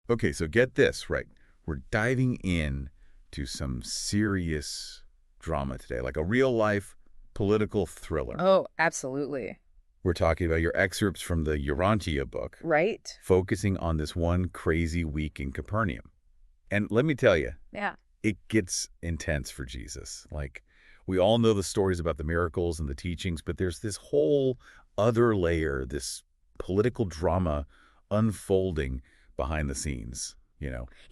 Okay, so get this, right? We're diving in to some serious drama today, like a real-life political thriller. Oh, absolutely. We're talking about your excerpts from the Urantia book, Right? focusing on this one crazy week in Capernaum. And let me tell you, Yeah. it gets intense for Jesus. Like, we all know the stories about the miracles and the teachings, but there's this whole other layer, this political drama unfolding behind the scenes.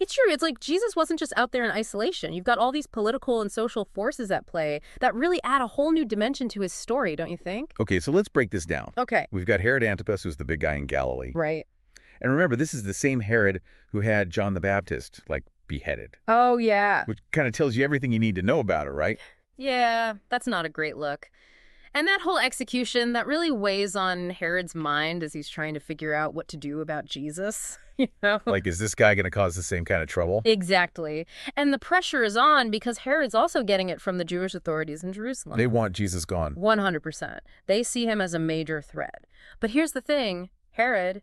It's true. It's like Jesus wasn't just out there in isolation. You've got all these political and social forces at play that really add a whole new dimension to his story, don't you think? Okay, so let's break this down. Okay. We've got Herod Antipas, who's the big guy in Galilee. Right. And remember, this is the same Herod who had John the Baptist, beheaded, Oh, yeah. which kind of tells you everything you need to know about it, right? Yeah, that's not a great look. And that whole execution, that really weighs on Herod's mind as he's trying to figure out what to do about Jesus, you know? Is this guy going to cause the same kind of trouble? Exactly. And the pressure is on because Herod's also getting it from the Jewish authorities in Jerusalem. They want Jesus gone. 100%. They see him as a major threat. But here's the thing, Herod,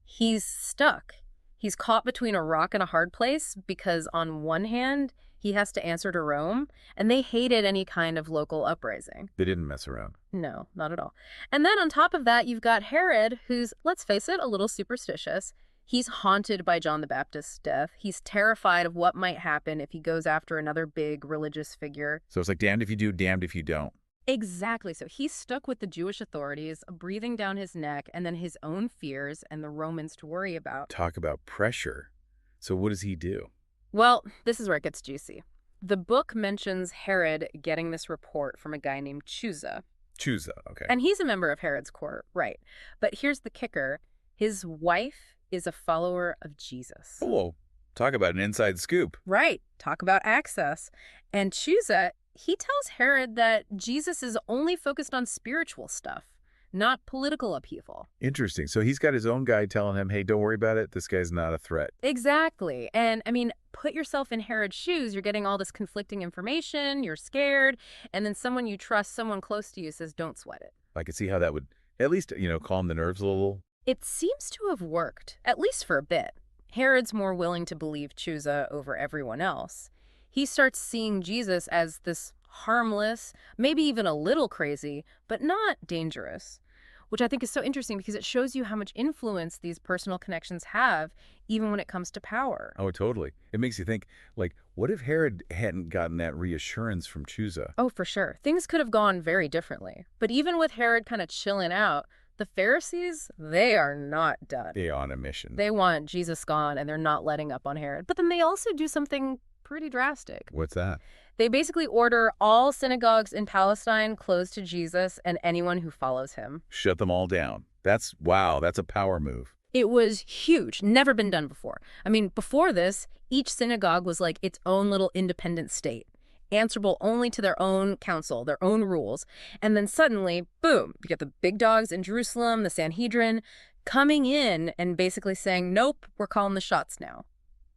he's stuck. He's caught between a rock and a hard place because on one hand, he has to answer to Rome, and they hated any kind of local uprising. They didn't mess around. No, not at all. And then on top of that, you've got Herod, who's, let's face it, a little superstitious. He's haunted by John the Baptist's death. He's terrified of what might happen if he goes after another big religious figure. So it's like damned if you do, damned if you don't. Exactly. So he's stuck with the Jewish authorities, breathing down his neck, and then his own fears and the Romans to worry about. Talk about pressure. So what does he do? Well, this is where it gets juicy. The book mentions Herod getting this report from a guy named Chuza. Chuza, okay. And he's a member of Herod's court, right. But here's the kicker. His wife is a follower of Jesus. Oh, talk about an inside scoop. Right. Talk about access. And Chuza, he tells Herod that Jesus is only focused on spiritual stuff, not political upheaval. Interesting. So he's got his own guy telling him, hey, don't worry about it. This guy's not a threat. Exactly. And I mean, put yourself in Herod's shoes. You're getting all this conflicting information. You're scared. And then someone you trust, someone close to you says, don't sweat it. I could see how that would at least, calm the nerves a little. It seems to have worked, at least for a bit. Herod's more willing to believe Chuza over everyone else. He starts seeing Jesus as this harmless, maybe even a little crazy, but not dangerous, which I think is so interesting because it shows you how much influence these personal connections have, even when it comes to power. Oh, totally. It makes you think, what if Herod hadn't gotten that reassurance from Chuza? Oh, for sure. Things could have gone very differently. But even with Herod kind of chilling out, the Pharisees, they are not done. They're on a mission. They want Jesus gone, and they're not letting up on Herod. But then they also do something pretty drastic. What's that? They basically order all synagogues in Palestine closed to Jesus and anyone who follows him. Shut them all down. That's a power move. It was huge, never been done before. I mean, before this, each synagogue was like its own little independent state, answerable only to their own council, their own rules. And then suddenly, boom, you get the big dogs in Jerusalem, the Sanhedrin, coming in and basically saying, nope, we're calling the shots now.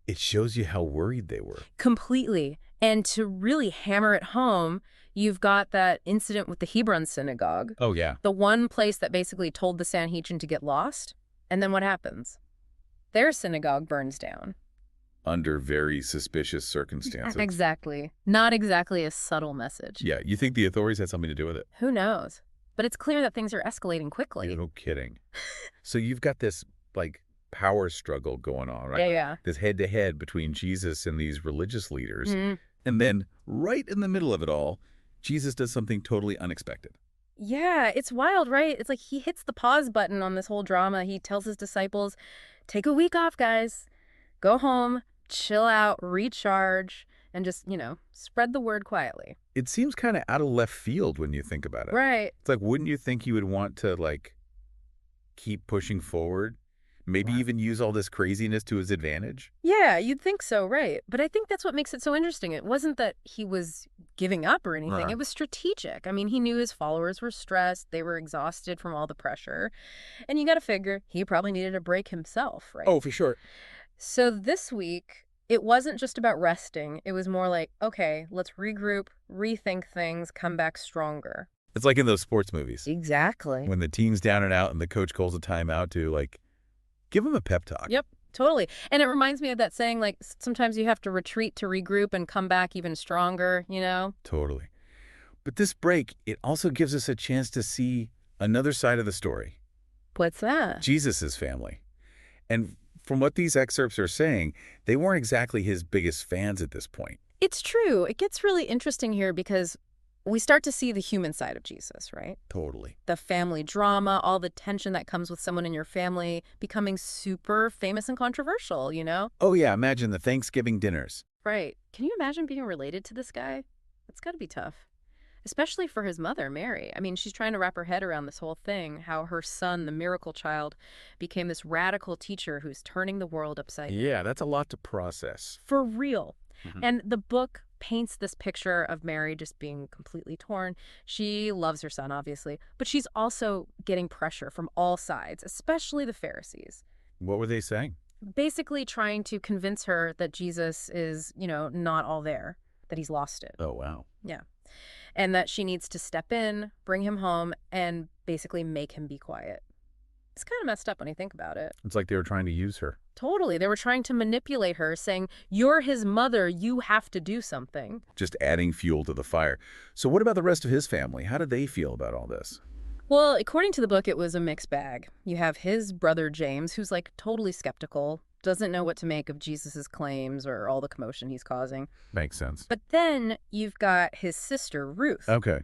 It shows you how worried they were. Completely. And to really hammer it home, you've got that incident with the Hebron synagogue. Oh, yeah. The one place that basically told the Sanhedrin to get lost. And then what happens? Their synagogue burns down. Under very suspicious circumstances. Exactly. Not exactly a subtle message. Yeah, you think the authorities had something to do with it? Who knows? But it's clear that things are escalating quickly. No kidding. So you've got this, power struggle going on, right? Yeah. This head-to-head between Jesus and these religious leaders. Mm-hmm. And then, right in the middle of it all, Jesus does something totally unexpected. Yeah, it's wild, right? It's like he hits the pause button on this whole drama. He tells his disciples, take a week off, guys. Go home, chill out, recharge, and just, spread the word quietly. It seems kind of out of left field when you think about it. Right. It's like, wouldn't you think he would want to, keep pushing forward? Maybe even use all this craziness to his advantage? Yeah, you'd think so, right. But I think that's what makes it so interesting. It wasn't that he was giving up or anything. It was strategic. I mean, he knew his followers were stressed. They were exhausted from all the pressure. And you got to figure he probably needed a break himself, right? Oh, for sure. So this week, it wasn't just about resting. It was more like, okay, let's regroup, rethink things, come back stronger. It's like in those sports movies. Exactly. When the team's down and out and the coach calls a timeout to, give him a pep talk. Yep. Totally. And it reminds me of that saying, like, sometimes you have to retreat to regroup and come back even stronger, you know? Totally. But this break, it also gives us a chance to see another side of the story. What's that? Jesus's family. And from what these excerpts are saying, they weren't exactly his biggest fans at this point. It's true. It gets really interesting here because we start to see the human side of Jesus, right? Totally. The family drama, all the tension that comes with someone in your family becoming super famous and controversial, you know? Oh yeah, imagine the Thanksgiving dinners. Right. Can you imagine being related to this guy? That's got to be tough. Especially for his mother, Mary. I mean, she's trying to wrap her head around this whole thing, how her son, the miracle child, became this radical teacher who's turning the world upside down. Yeah, that's a lot to process. For real. Mhm. And the book paints this picture of Mary just being completely torn. She loves her son, obviously, but she's also getting pressure from all sides, especially the Pharisees, What were they saying? basically trying to convince her that Jesus is, not all there, that he's lost it. Oh, wow. Yeah. And that she needs to step in, bring him home, and basically make him be quiet. It's kind of messed up when you think about it. It's like they were trying to use her. Totally. They were trying to manipulate her, saying, you're his mother, you have to do something. Just adding fuel to the fire. So what about the rest of his family? How did they feel about all this? Well, according to the book, it was a mixed bag. You have his brother James, who's like totally skeptical, doesn't know what to make of Jesus's claims or all the commotion he's causing. Makes sense. But then you've got his sister, Ruth. Okay.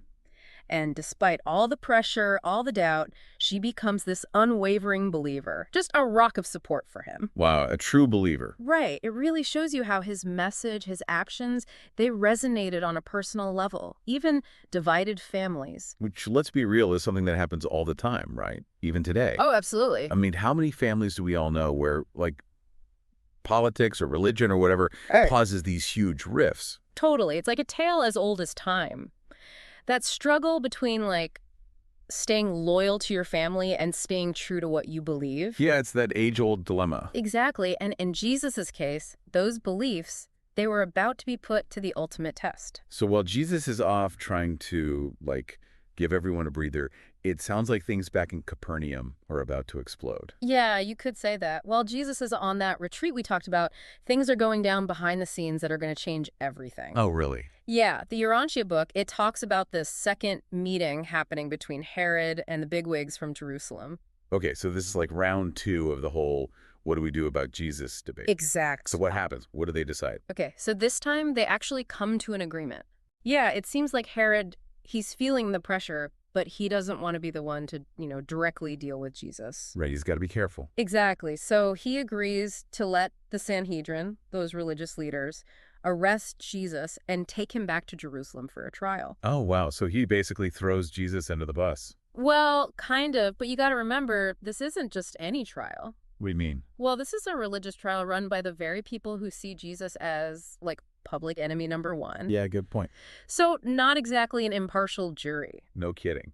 And despite all the pressure, all the doubt, she becomes this unwavering believer, just a rock of support for him. Wow, a true believer. Right. It really shows you how his message, his actions, they resonated on a personal level, even divided families. Which, let's be real, is something that happens all the time, right? Even today. Oh, absolutely. I mean, how many families do we all know where, like, politics or religion or whatever causes these huge rifts? Totally. It's like a tale as old as time. That struggle between, like, staying loyal to your family and staying true to what you believe. Yeah, it's that age-old dilemma. Exactly. And in Jesus's case, those beliefs, they were about to be put to the ultimate test. So while Jesus is off trying to, like, give everyone a breather, it sounds like things back in Capernaum are about to explode. Yeah, you could say that. While Jesus is on that retreat we talked about, things are going down behind the scenes that are going to change everything. Oh, really? Yeah, the Urantia book, it talks about this second meeting happening between Herod and the bigwigs from Jerusalem. Okay, so this is like round 2 of the whole what do we do about Jesus debate. Exact. So what happens? What do they decide? Okay, so this time they actually come to an agreement. Yeah, it seems like Herod, he's feeling the pressure, but he doesn't want to be the one to, directly deal with Jesus. Right, he's got to be careful. Exactly. So he agrees to let the Sanhedrin, those religious leaders, arrest Jesus and take him back to Jerusalem for a trial. Oh, wow. So he basically throws Jesus under the bus. Well, kind of, but you got to remember, this isn't just any trial. What do you mean? Well, this is a religious trial run by the very people who see Jesus as, like, public enemy number 1. Yeah, good point. So not exactly an impartial jury. No kidding.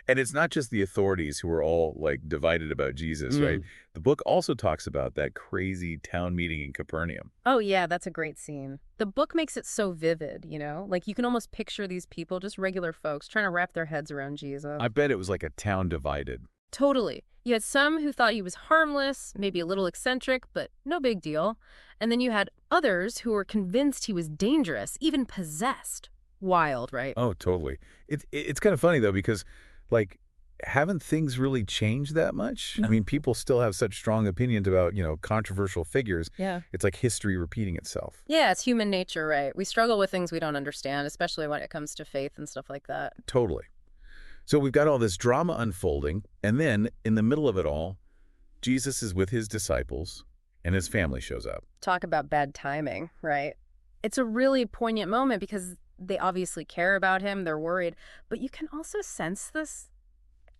And it's not just the authorities who are all, like, divided about Jesus, right? The book also talks about that crazy town meeting in Capernaum. Oh, yeah, that's a great scene. The book makes it so vivid, Like, you can almost picture these people, just regular folks, trying to wrap their heads around Jesus. I bet it was like a town divided. Totally. You had some who thought he was harmless, maybe a little eccentric, but no big deal. And then you had others who were convinced he was dangerous, even possessed. Wild, right? Oh, totally. It's kind of funny, though, because, like, haven't things really changed that much? I mean, people still have such strong opinions about, controversial figures. Yeah. It's like history repeating itself. Yeah, it's human nature, right? We struggle with things we don't understand, especially when it comes to faith and stuff like that. Totally. So we've got all this drama unfolding, and then, in the middle of it all, Jesus is with his disciples, and his family shows up. Talk about bad timing, right? It's a really poignant moment because they obviously care about him, they're worried, but you can also sense this,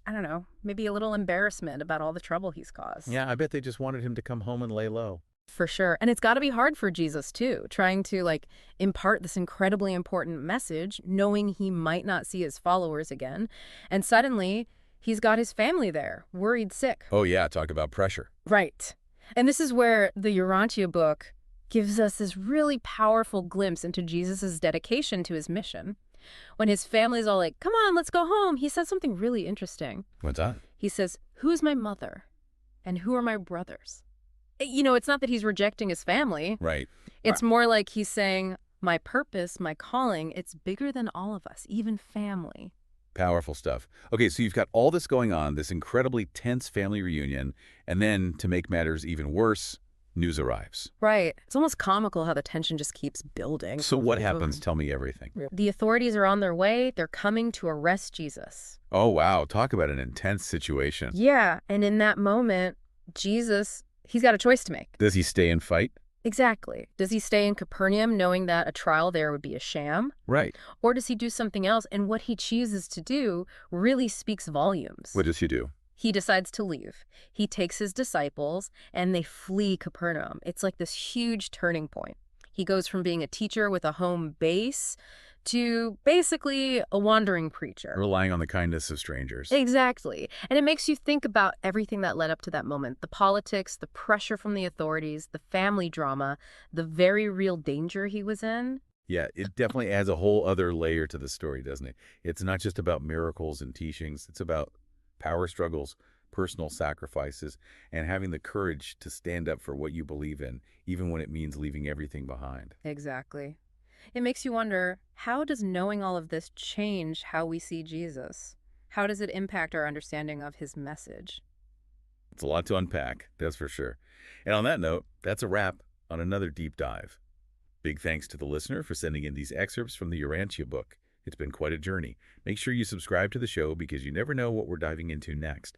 I don't know, maybe a little embarrassment about all the trouble he's caused. Yeah, I bet they just wanted him to come home and lay low. For sure. And it's got to be hard for Jesus, too, trying to, like, impart this incredibly important message, knowing he might not see his followers again. And suddenly, he's got his family there, worried sick. Oh, yeah, talk about pressure. Right. And this is where the Urantia book gives us this really powerful glimpse into Jesus's dedication to his mission. When his family's all like, come on, let's go home, he says something really interesting. What's that? He says, who's my mother? And who are my brothers? It's not that he's rejecting his family. Right. It's more like he's saying, my purpose, my calling, it's bigger than all of us, even family. Powerful stuff. Okay, so you've got all this going on, this incredibly tense family reunion, and then, to make matters even worse, news arrives. Right. It's almost comical how the tension just keeps building. So what happens? Tell me everything. The authorities are on their way. They're coming to arrest Jesus. Oh, wow. Talk about an intense situation. Yeah, and in that moment, Jesus, he's got a choice to make. Does he stay and fight? Exactly. Does he stay in Capernaum knowing that a trial there would be a sham? Right. Or does he do something else? And what he chooses to do really speaks volumes. What does he do? He decides to leave. He takes his disciples and they flee Capernaum. It's like this huge turning point. He goes from being a teacher with a home base to basically a wandering preacher. Relying on the kindness of strangers. Exactly. And it makes you think about everything that led up to that moment. The politics, the pressure from the authorities, the family drama, the very real danger he was in. Yeah, it definitely adds a whole other layer to the story, doesn't it? It's not just about miracles and teachings. It's about power struggles, personal sacrifices, and having the courage to stand up for what you believe in, even when it means leaving everything behind. Exactly. It makes you wonder, how does knowing all of this change how we see Jesus? How does it impact our understanding of his message? It's a lot to unpack, that's for sure. And on that note, that's a wrap on another deep dive. Big thanks to the listener for sending in these excerpts from the Urantia book. It's been quite a journey. Make sure you subscribe to the show because you never know what we're diving into next.